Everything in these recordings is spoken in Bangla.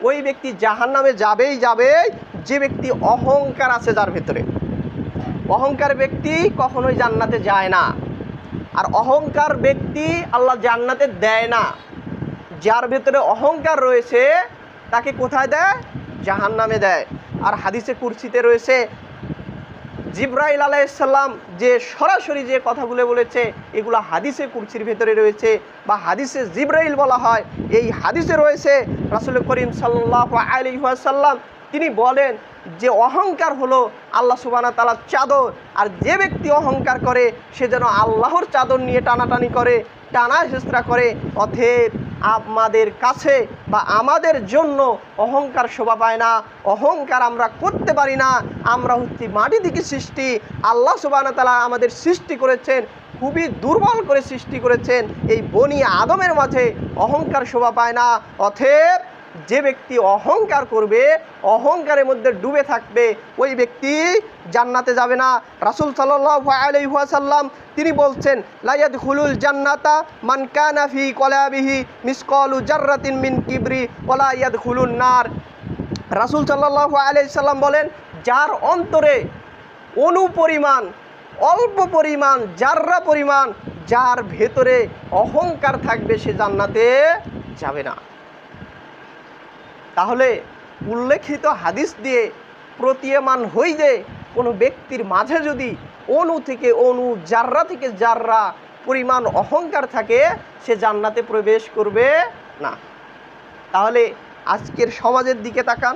ওই ব্যক্তি জাহান্নামে যাবেই যাবে যে ব্যক্তি অহংকার আছে যার ভেতরে। অহংকার ব্যক্তি কখনোই জান্নাতে যায় না, আর অহংকার ব্যক্তি আল্লাহ জান্নাতে দেয় না। যার ভেতরে অহংকার রয়েছে তাকে কোথায় দেয়? জাহান্নামে দেয়। আর হাদিসে কুরসিতে রয়েছে জিবরাইল আলাইহিস সালাম যে সরাসরি যে কথাগুলো বলেছে এগুলো হাদিসে কুরসির ভেতরে রয়েছে, বা হাদিসে জিবরাইল বলা হয়। এই হাদিসে রয়েছে রাসূল করিম সাল্লাল্লাহু আলাইহি ওয়াসাল্লাম তিনি বলেন যে অহংকার হলো আল্লাহ সুবহানাহু ওয়া তাআলার চাদর, আর যে ব্যক্তি অহংকার করে সে যেন আল্লাহর চাদর নিয়ে টানাটানি করে, টানা হেঁচড়া করে। অতএব আমাদের কাছে বা আমাদের জন্য অহংকার শোভা পায় না, অহংকার আমরা করতে পারি না। আমরা হচ্ছি মাটি থেকে সৃষ্টি, আল্লাহ সুবহানাহু ওয়া তাআলা আমাদের সৃষ্টি করেছেন, খুবই দুর্বল করে সৃষ্টি করেছেন। এই বনি আদমের মাঝে অহংকার শোভা পায় না। অতএব যে ব্যক্তি অহংকার করবে, অহংকারের মধ্যে ডুবে থাকবে, ওই ব্যক্তি জান্নাতে যাবে না। রাসূল সাল্লাল্লাহু আলাইহি ওয়াসাল্লাম তিনি বলছেন লা ইয়াদখুলুল জান্নাতা মান কানা ফি কলাবিহি মিসকালু জাররাতিন মিন কিবরি ওয়ালা ইয়াদখুলুন নার। রাসূল সাল্লাল্লাহু আলাইহি সাল্লাম বলেন যার অন্তরে অনুপরিমাণ, অল্প পরিমাণ, জাররা পরিমাণ যার ভেতরে অহংকার থাকবে সে জান্নাতে যাবে না। তাহলে উল্লেখিত হাদিস দিয়ে প্রতীয়মান হই যে কোনো ব্যক্তির মাঝে যদি অণু থেকে অণু, জাররা থেকে জাররা পরিমাণ অহংকার থাকে সে জান্নাতে প্রবেশ করবে না। তাহলে আজকের সমাজের দিকে তাকান,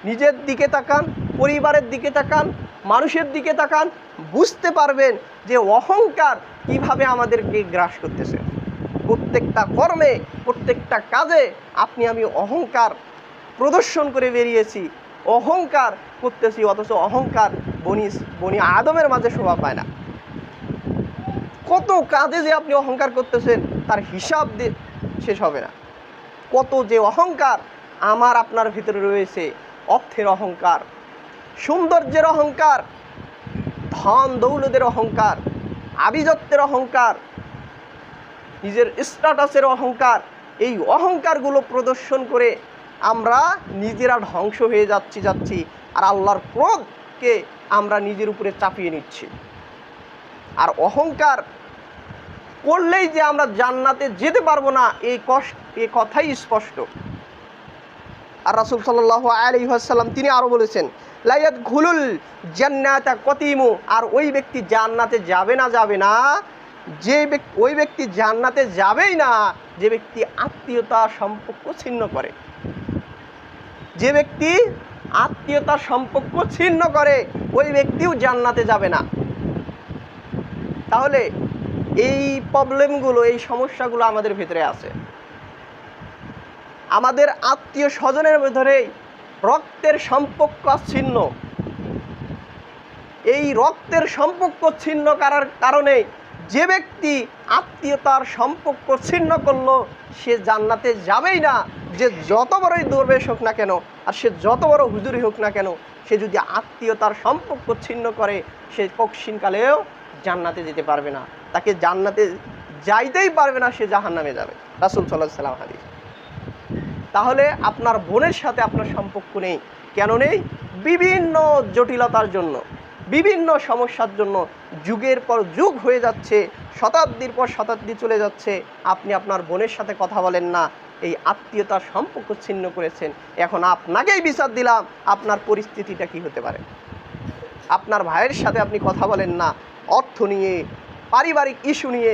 নিজের দিকে তাকান, পরিবারের দিকে তাকান, মানুষের দিকে তাকান, বুঝতে পারবেন যে অহংকার কিভাবে আমাদেরকে গ্রাস করতেছে। প্রত্যেকটা কর্মে, প্রত্যেকটা কাজে আপনি আমি অহংকার প্রদর্শন করে বেরিয়েছি, অহংকার করতেছি, অথচ অহংকার বনি আদমের মাঝে শোভা পায় না। কত কাজে যে আপনি অহংকার করতেছেন তার হিসাব দিয়ে শেষ হবে না। কত যে অহংকার আমার আপনার ভিতরে রয়েছে, অর্থের অহংকার, সৌন্দর্যের অহংকার, ধন দৌলতের অহংকার, আভিজাত্যের অহংকার, নিজের স্ট্যাটাসের অহংকার। এই অহংকারগুলো প্রদর্শন করে আমরা নিজেরা ধ্বংস হয়ে যাচ্ছি, আর আল্লাহর ক্রোধকে আমরা নিজের উপরে চাপিয়ে নিচ্ছি। আর অহংকার করলেই যে আমরা জান্নাতে যেতে পারবো না এই কথাই স্পষ্ট। আর রাসূল সাল্লাল্লাহু আলাইহি ওয়াসাল্লাম তিনি আরও বলেছেন লা ইয়াদখুলুল জান্নাতা কতিমু, আর ওই ব্যক্তি জান্নাতে যাবে না ওই ব্যক্তি জান্নাতে যাবেই না যে ব্যক্তি আত্মীয়তা সম্পর্ক ছিন্ন করে। যে ব্যক্তি আত্মীয়তা সম্পর্ক ছিন্ন করে ওই ব্যক্তিও জান্নাতে যাবে না। তাহলে এই প্রবলেমগুলো, এই সমস্যাগুলো আমাদের ভিতরে আছে। আমাদের আত্মীয় স্বজনের ভিতরে রক্তের সম্পর্ক ছিন্ন। এই রক্তের সম্পর্ক ছিন্ন করার কারণে যে ব্যক্তি আত্মীয়তার সম্পর্ক ছিন্ন করলো সে জান্নাতে যাবেই না। যে যত বড়ই দরবেশ হোক না কেন, আর সে যত বড় হুজুরি হোক না কেন, সে যদি আত্মীয়তার সম্পর্ক ছিন্ন করে সে কখনকালেও জান্নাতে যেতে পারবে না। তাকে জান্নাতে যাইতেই পারবে না, সে জাহান্নামে যাবে। রাসূল সাল্লাল্লাহু আলাইহি ওয়াসাল্লাম হাদিস। তাহলে আপনার বোনের সাথে আপনার সম্পর্ক নেই, কেন নেই? বিভিন্ন জটিলতার জন্য, বিভিন্ন সমস্যার জন্য যুগের পর যুগ হয়ে যাচ্ছে, শতাব্দীর পর শতাব্দী চলে যাচ্ছে, আপনি আপনার বোনের সাথে কথা বলেন না, এই আত্মীয়তার সম্পর্ক ছিন্ন করেছেন। এখন আপনাকেই বিচার দিলাম আপনার পরিস্থিতিটা কি হতে পারে। আপনার ভাইয়ের সাথে আপনি কথা বলেন না, অর্থ নিয়ে, পারিবারিক ইস্যু নিয়ে,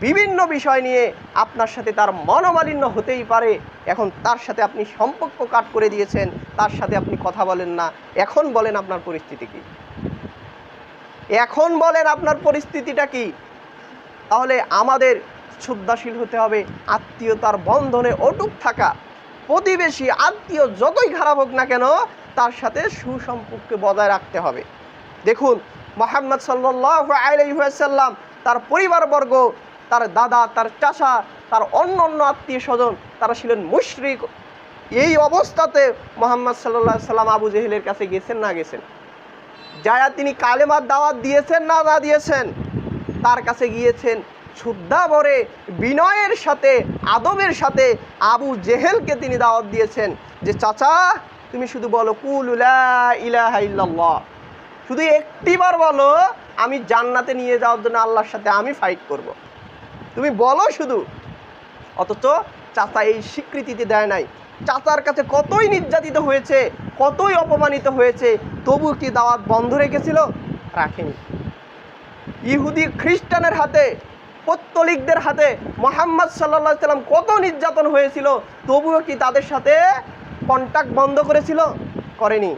বিভিন্ন বিষয় নিয়ে আপনার সাথে তার মনোমালিন্য হতেই পারে। এখন তার সাথে আপনি সম্পর্ক কাট করে দিয়েছেন, তার সাথে আপনি কথা বলেন না। এখন বলেন আপনার পরিস্থিতি কি? এখন বলেন আপনার পরিস্থিতিটা কি? তাহলে আমাদের শ্রদ্ধাশীল হতে হবে, আত্মীয়তার বন্ধনে অটুট থাকা। প্রতিবেশী, আত্মীয় যতই খারাপ হোক না কেন তার সাথে সুসম্পর্ক বজায় রাখতে হবে। দেখুন মুহাম্মদ সাল্লাল্লাহু আলাইহি ওয়াসাল্লাম তার পরিবারবর্গ, তার দাদা, তার চাচা, তার অন্য আত্মীয় স্বজন তারা ছিলেন মুশরিক। এই অবস্থাতে মুহাম্মদ সাল্লাল্লাহু আলাইহি ওয়াসাল্লাম আবু জেহেলের কাছে গেছেন না গেছেন? যায়া তিনি কালেমার দাওয়াত দিয়েছেন না দিয়েছেন? তার কাছে গিয়েছেন, শ্রদ্ধা ভরে বিনয়ের সাথে, আদবের সাথে আবু জেহেলকে তিনি দাওয়াত দিয়েছেন। যে চাচা তুমি শুধু বলো কুলু লা ইলাহা ইল্লাল্লাহ, শুধু একটিবার বলো আমি জান্নাতে নিয়ে যাওয়ার জন্য আল্লাহর সাথে আমি ফাইট করব, তুমি বলো শুধু। অথচ চাচা এই স্বীকৃতিতে দেয় নাই। চাচার কাছে কতই নির্যাতিত হয়েছে, কতই অপমানিত হয়েছে, তবু কি দাওয়াত বন্ধ রেখেছিল? রাখেনি। ইহুদি খ্রিস্টানের হাতে, পত্তলিকদের হাতে মুহাম্মদ সাল্লাল্লাহু আলাইহি সাল্লাম কত নির্যাতন হয়েছিল, তবুও কি তাদের সাথে কন্টাক্ট বন্ধ করেছিল? করেনি।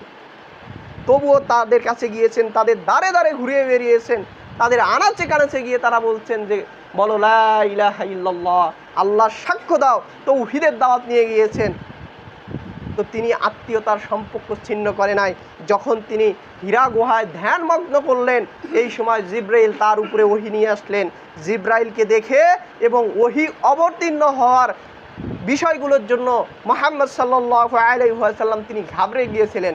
তবুও তাদের কাছে গিয়েছেন, তাদের দ্বারে দ্বারে ঘুরে বেরিয়েছেন, তাদের আনাচে কানাচে গিয়ে তারা বলছেন যে বলো লা ইলাহা ইল্লাল্লাহ, আল্লাহর সাক্ষ্য দাও, তাওহীদের দাওয়াত নিয়ে গিয়েছেন। তো তিনি আত্মীয়তার সম্পর্ক ছিন্ন করে নাই। যখন তিনি হীরা গুহায় ধ্যানমগ্ন করলেন, এই সময় জিব্রাইল তার উপরে ওহী নিয়ে আসলেন। জিব্রাইলকে দেখে এবং ওহী অবতীর্ণ হওয়ার বিষয়গুলোর জন্য মুহাম্মদ সাল্লাল্লাহু আলাইহি ওয়াসাল্লাম তিনি ঘাবড়ে গিয়েছিলেন।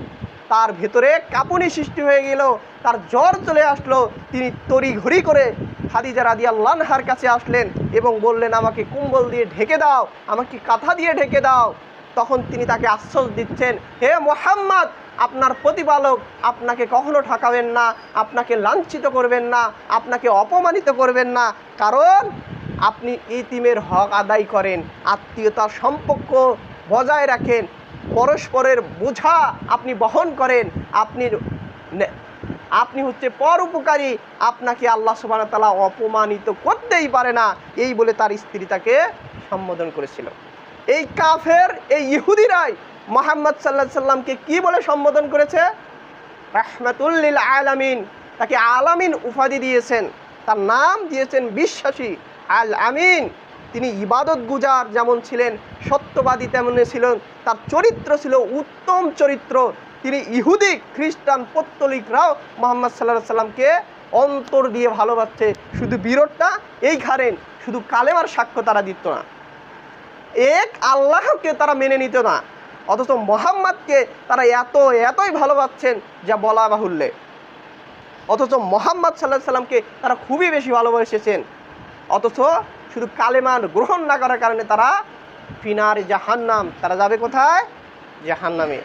তার ভেতরে কাঁপুনি সৃষ্টি হয়ে গেল, তার জ্বর চলে আসলো। তিনি তড়িঘড়ি করে খাদিজা রাদিয়াল্লাহু আনহার কাছে আসলেন এবং বললেন আমাকে কম্বল দিয়ে ঢেকে দাও, আমাকে কাঁথা দিয়ে ঢেকে দাও। তখন তিনি তাকে আশ্বাস দিচ্ছেন, হে মুহাম্মদ, আপনার প্রতিপালক আপনাকে কখনো ঠকাবেন না, আপনাকে লাঞ্ছিত করবেন না, আপনাকে অপমানিত করবেন না, কারণ আপনি ইতিমের হক আদায় করেন, আত্মীয়তার সম্পর্ক বজায় রাখেন, পরস্পরের বোঝা আপনি বহন করেন, আপনি হচ্ছে পরোপকারী, আপনাকে আল্লাহ সুবহানাহু ওয়া তাআলা অপমানিত করতেই পারে না। এই বলে তার স্ত্রী তাকে সম্বোধন করেছিল। এই কাফের, এই ইহুদিরাই মুহাম্মদ সাল্লাল্লাহু আলাইহি সাল্লামকে কি বলে সম্বোধন করেছে? রাহমাতুল লিল আলামিন। তাকে আলামিন উপাধি দিয়েছেন, তার নাম দিয়েছেন বিশ্বাসী, আল আমিন। তিনি ইবাদত গুজার যেমন ছিলেন, সত্যবাদী তেমনি ছিলেন, তার চরিত্র ছিল উত্তম চরিত্র। তিনি ইহুদি খ্রিস্টান পত্তলিকরাও মুহাম্মদ সাল্লাল্লাহু আলাইহি সাল্লামকে অন্তর দিয়ে ভালোবাসছে। শুধু বিরোধটা এইখানে, শুধু কালেমার সাক্ষ্য তারা দিত না, এক আল্লাহকে তারা মেনে নিত না, অথচ মুহাম্মদকে তারা এতই ভালোবাসছেন যা বলা বাহুল্যে। অথচ মুহাম্মদ সাল্লাল্লাহু আলাইহি সাল্লামকে তারা খুবই বেশি ভালোবেসেছেন, অথচ শুধু কালেমান গ্রহণ না করার কারণে তারা ফিনার জাহান্নাম, তারা যাবে কোথায়? জাহান্নামে।